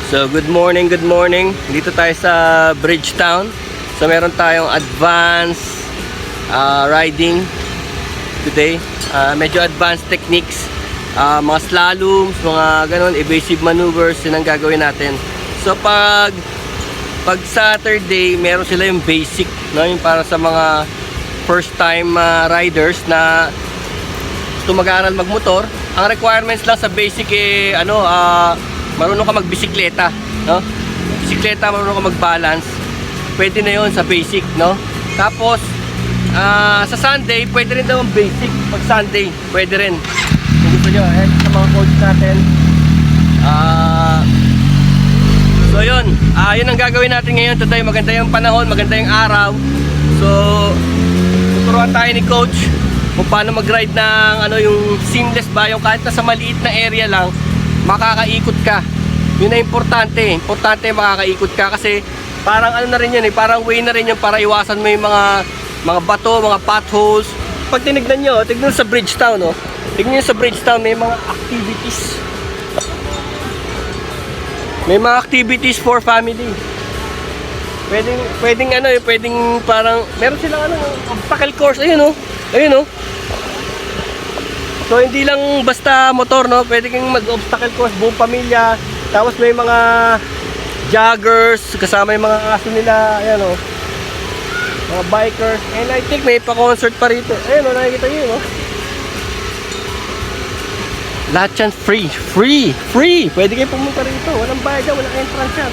So good morning, good morning. Dito tayo sa Bridgetown. So meron tayong advanced riding today. Medyo advanced techniques, mga slaloms, mga ganon, evasive maneuvers, yun ang gagawin natin. So pag Saturday, meron sila yung basic, no? Yung para sa mga first time riders na gusto mag-aaral magmotor. Ang requirements lang sa basic marunong ka magbisikleta, no? Bisikleta, marunong ka mag-balance. Pwede na 'yon sa basic, no? Tapos sa Sunday, pwede rin daw ang basic. Pag Sunday, pwede rin. Kung gusto nyo, sa mga coach natin. So yun, yun ang gagawin natin ngayon today. Maganda yung panahon, maganda yung araw. So tuturuan tayo ni coach kung paano mag-ride ng yung seamless ba, yung kahit nasa maliit na area lang makakaikot ka. Yun na importante. Importante makakaikot ka kasi parang na rin yun parang way na rin yun para iwasan mo yung mga bato, mga potholes. Pag tinignan nyo, tignan sa Bridgetown, no? Tignan nyo sa Bridgetown, may mga activities. May mga activities for family. Pwedeng parang meron silang obstacle course. Ayun, ayun. So hindi lang basta motor, no? Pwede kang mag-obstacle course buong pamilya. Tapos may mga joggers kasama yung mga aso nila, ayan mga bikers. And I think may pa-concert pa rito. Ayun, nakikita niyo, lahat yan free. Pwede kayo pumunta rito. Walang bayad, walang entrance yan.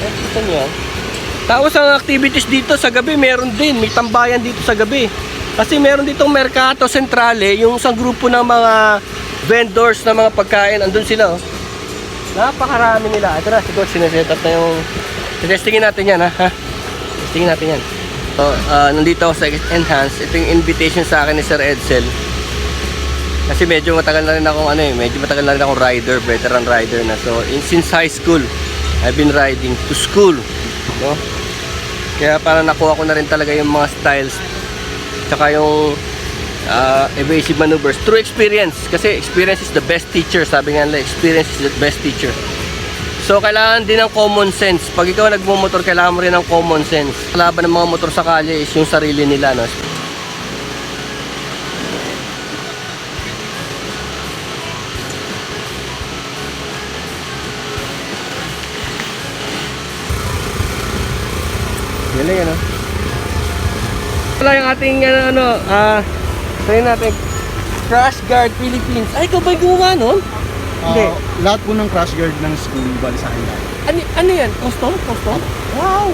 Nakikita niyo. Tapos ang activities dito sa gabi, meron din. May tambayan dito sa gabi. Kasi meron ditong Mercato Centrale, yung isang grupo ng mga vendors na mga pagkain, andun sila, napakarami nila. Ito na, siguro sineset up na yung testingin natin yan, ha? Testingin natin yan. So, nandito ako sa Enhance. Ito yung invitation sa akin ni Sir Edsel. Kasi medyo matagal na rin akong rider, veteran rider na. So, since high school, I've been riding to school, no? Kaya parang nakuha ko na rin talaga yung mga styles tsaka yung evasive maneuvers through experience. Kasi experience is the best teacher. Sabi nga nila, experience is the best teacher. So kailangan din ng common sense. Pag ikaw nagmumotor, kailangan mo rin ng common sense. Kalaban ng mga motor sa kalye is yung sarili nila, no? Galing, ano? Wala yung ating try natin Crash Guard Philippines. Ay, ikaw ba'y gumawa nun? Hindi. Lahat po ng crash guard ng school bali sa akin lahat. Ano yan? Custom? Wow!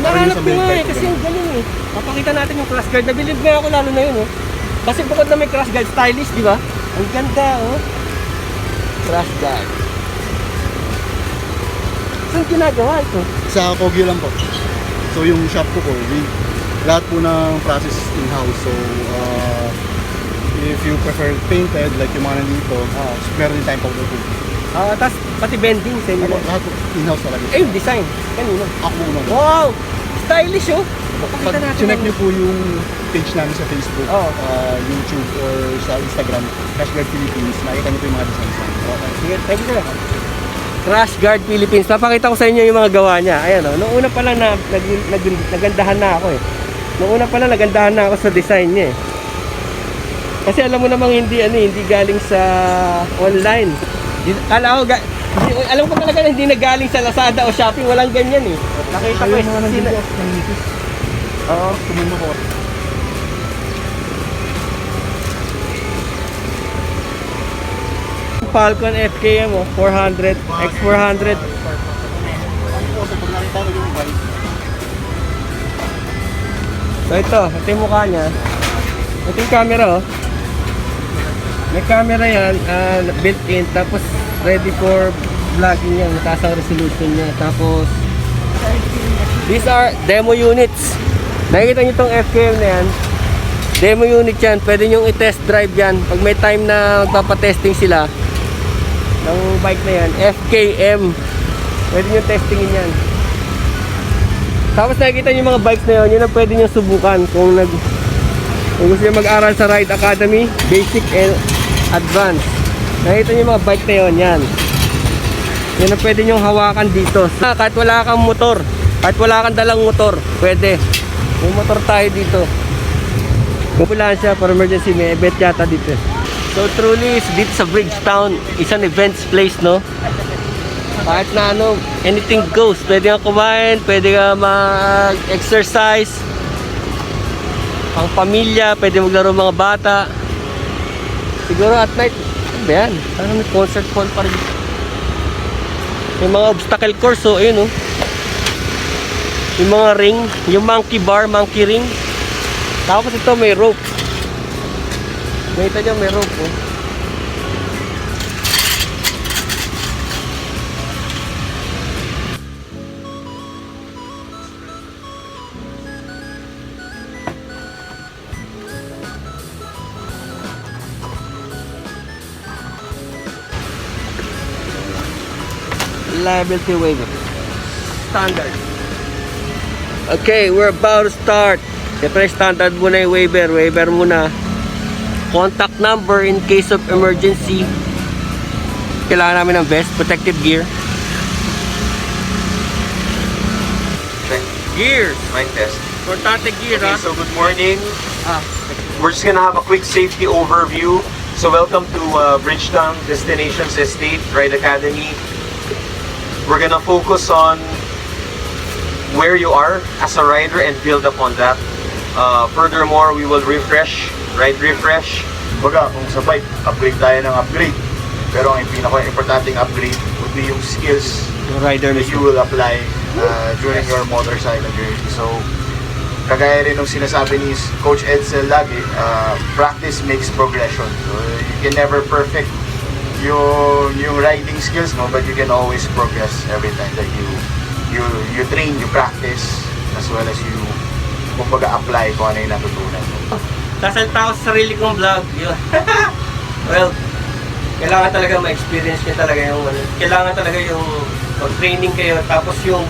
Hinahanap ko nga kasi ang galing Papakita natin yung crash guard. Nabilib nga ako lalo na yun Kasi bukod na may crash guard, stylish, di ba? Ang ganda Crash guard. Saan ginagawa ito? Sa Kogyo lang po. So yung shop ko lahat po ng process in-house. So if you prefer painted like yung mga nandito, meron din tayong powder coat. Tapos pati bending sa inyo. Lahat po in-house talaga. Yung design. Kanino? Ako po naman. Wow! Stylish Pag check nyo po yung page namin sa Facebook, YouTube, or sa Instagram, Crash Guard Philippines, nakita nyo po yung mga designs namin. Okay. Sige, thank you sir. Crash Guard Philippines. Papakita ko sa inyo yung mga gawa niya. Ayan noong una pa lang nagandahan na ako Noong una pa lang nagandahan na ako sa design niya Kasi alam mo namang hindi galing sa online. Alam ko talaga na hindi nagaling sa Lazada o Shopee, walang ganyan Nakita ko Oo, tumulong ko. Falcon FKM 400 X400. So ito yung mukha niya. Ito yung camera May camera yan, built-in, tapos ready for vlogging yan, mataas ang resolution niya. Tapos these are demo units. Nakikita niyo itong FKM na yan, demo unit yan. Pwede nyo i-test drive yan pag may time na magpapatesting sila ng bike na yan. FKM, pwede nyo testingin yan. Tapos nakikita nyo yung mga bikes na yun ang pwede nyo subukan kung gusto nyo mag-aral sa Ride Academy, Basic and Advanced. Nakikita nyo yung mga bike na yun, yan. Yan ang pwede nyong hawakan dito. Kahit wala kang motor, kahit wala kang dalang motor, pwede. May motor tayo dito. Ambulansya for emergency, may event yata dito. So truly, dito sa Bridgetown, isang events place, no? Kahit na ano, anything goes. Pwede kang kumain, pwede kang mag-exercise. Pang pamilya, pwede maglaro mga bata. Siguro at night, ano ba yan? Parang may concert hall pa rin. May mga obstacle course, so ayun, oh. Yung mga ring, yung monkey bar, monkey ring. Tapos ito may rope. Nakita nyo, may rope, oh. Liability waiver. Standard. Okay, we're about to start. Siyempre, standard muna yung waiver. Waiver muna. Contact number in case of emergency. Kailangan namin ng vest, protective gear. Gears. Mic test. Importante gear, Okay, ha? so good morning. Ah. We're just gonna have a quick safety overview. So welcome to Bridgetown Destinations Estate Ride Academy. We're gonna focus on where you are as a rider and build upon that. Furthermore, we will ride refresh. Baga, kung sa bike, upgrade tayo ng upgrade. Pero ang pinaka-importanting upgrade would be yung skills Yung rider that you mismo. will apply during your motorcycle journey. So, kagaya rin nung sinasabi ni Coach Edsel lagi, practice makes progression. So, you can never perfect yung riding skills, no, but you can always progress every time that you train, you practice, as well as you kumbaga apply kung ano yung natutunan mo. Sasalta ako sa sarili kong vlog. Yun. Well, kailangan talaga ma-experience nyo talaga yung ano. Kailangan talaga yung mag-training kayo. Tapos yung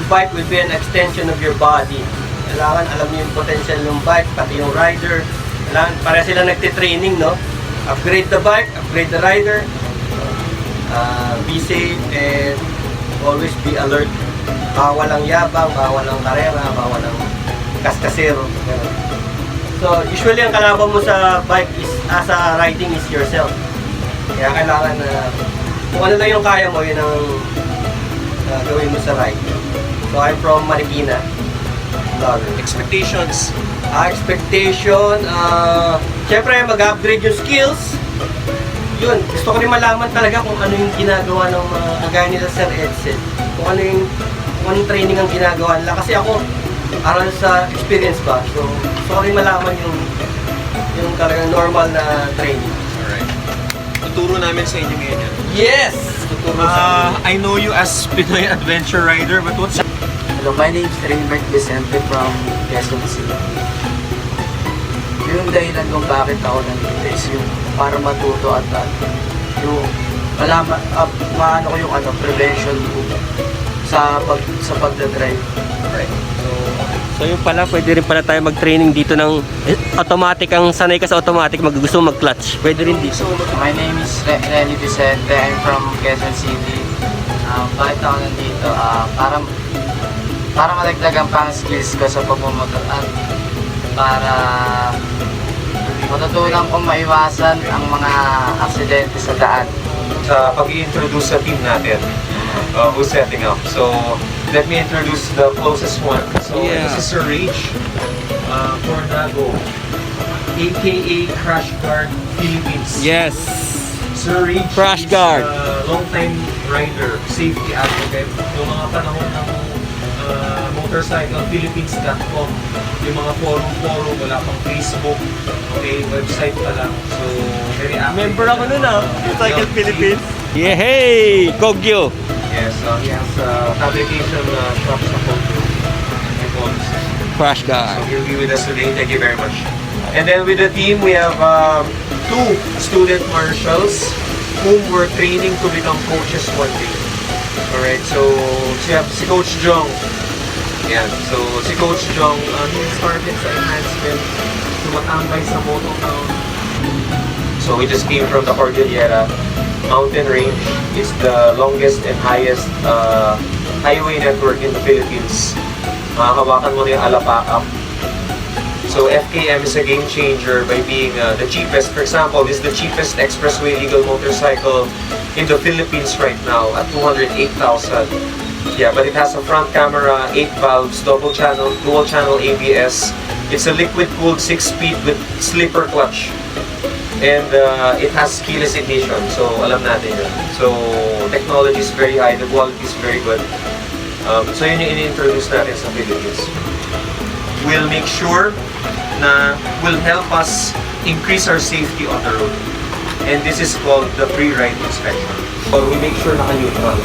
bike will be an extension of your body. Kailangan alam nyo yung potential ng bike, pati yung rider. Kailangan, para sila nagtitraining, no? Upgrade the bike, upgrade the rider. Be safe and always be alert. Bawal ang yabang, bawal ang karera, bawal ang kaskasero. Ganun. So, usually ang kalaban mo sa bike is, sa riding is yourself. Kaya kailangan na, kung ano lang yung kaya mo, yun ang gawin mo sa ride. So, I'm from Marikina. Expectations. Expectation, syempre mag-upgrade yung skills. Yun, gusto ko rin malaman talaga kung ano yung ginagawa ng mga kagaya nila Sir Edsel. Kung anong training ang ginagawa nila. Kasi ako, aral sa experience ba. So, gusto ko rin malaman yung talagang normal na training. Alright. Tuturo namin sa inyo ngayon yan. Yes! Tuturo sa I know you as Pinoy Adventure Rider, but what's Hello, my name is Raymond Vicente from Quezon City. Yung dahilan kung bakit ako nandito is yung para matuto at yung malaman, maano ko yung prevention ko sa pagdadrive. right? So yun pala, pwede rin pala tayo mag-training dito ng automatic. Ang sanay ka sa automatic, gusto mo mag-clutch. Pwede rin dito. My name is Renny Vicente. I'm from Quezon City. Bakit ako nandito? Para madagdagan pa ang skills ko sa pagmumotor at para matutunan kong maiwasan ang mga aksidente sa daan. Sa pag-i-introduce sa team natin, who's setting up. So, let me introduce the closest one. So, Yeah. this is Sir Rage Tornago, aka Crash Guard Philippines. Yes! Sir Rage Crash is Guard. a long-time rider, safety advocate. Yung mga panahon ng motorcyclephilippines.com, yung mga forum, wala pang Facebook, okay, website pa lang. So, very active. Member ako nun, Cycle Yeah. Philippines. Yeah, hey! Kogyo! Yes, he has fabrication shop sa Tokyo. Crash So guard. he'll be with us today. Thank you very much. And then with the team, we have two student marshals whom we're training to become coaches one day. Alright, so si Coach Jong. Yan, so si Coach Jong, he started sa enhancement, tumatambay sa Mototown. So we just came from the Cordillera. mountain range. It's the longest and highest highway network in the Philippines. Hawakan mo na yung Alapaap. So FKM is a game changer by being the cheapest. For example, this is the cheapest expressway legal motorcycle in the Philippines right now at 208,000. Yeah, but it has a front camera, 8 valves, double channel, dual channel ABS. It's a liquid cooled 6-speed with slipper clutch. And it has keyless ignition. So alam natin yun. So technology is very high, the quality is very good. So yun yung in-introduce natin sa Philippines. We'll make sure na will help us increase our safety on the road. And this is called the pre-ride inspection. So we make sure naka-neutral.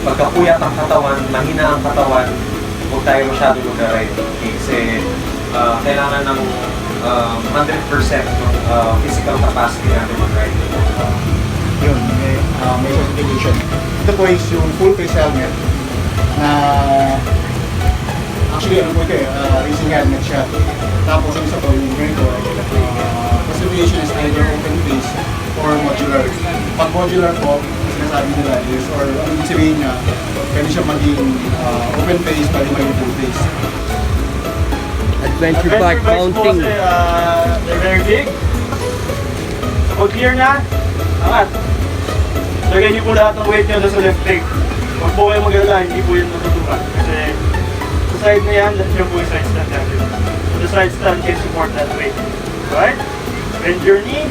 Pagkapuyat ang katawan, mahina ang katawan, huwag tayo masyado mag-ride. Okay? Kasi kailangan ng 100% ng physical capacity natin mag-ride. Yun, may certification. Ito po is yung full face helmet na actually ano po ito racing helmet siya. Tapos yung isa po yung ganito, classification is either open face or modular. Pag modular po, sinasabi nila is, or ano yung sabihin niya, pwede siya maging open face, pwede maging full face. Adventure bike mounting. They're very big. Kapag clear na, angat. Lagay niyo po lahat ng weight niyo sa left leg. Huwag po kayo mag-alala, hindi po yun natutukan. Kasi sa side na yan, yun po yung side stand natin. So the side stand can support that weight. Right? Bend your knee.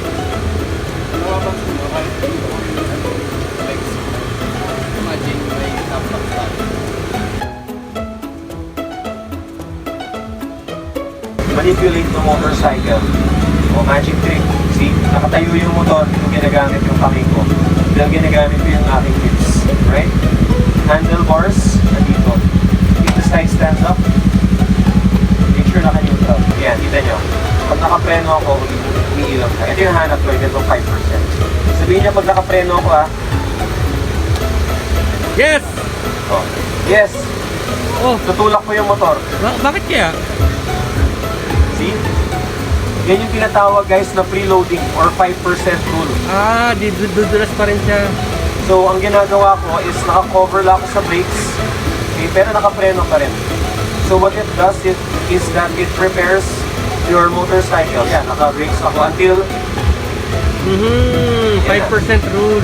Manipulate ng motorcycle o magic trick. See, nakatayo yung motor, ito ginagamit yung kamay ko. Ito ginagamit ko yung aking hips. Right? Handlebars, nandito. If the side stands up, make sure naka-neutral. Yan, kita nyo. Pag nakapreno ako, umiilang ka. Ito yung hanap ko, ito 5%. Sabihin niya pag nakapreno ako Yes! Oh. Yes! Oh, Tutulak ko yung motor. bakit kaya? See? Yan yung tinatawag guys na preloading or 5% rule. Dudulas pa rin siya. So, ang ginagawa ko is naka-cover lang ako sa brakes, okay, pero nakapreno pa rin. So, what it does is that it prepares your motorcycle. Yan, naka-brakes ako until 5% rule.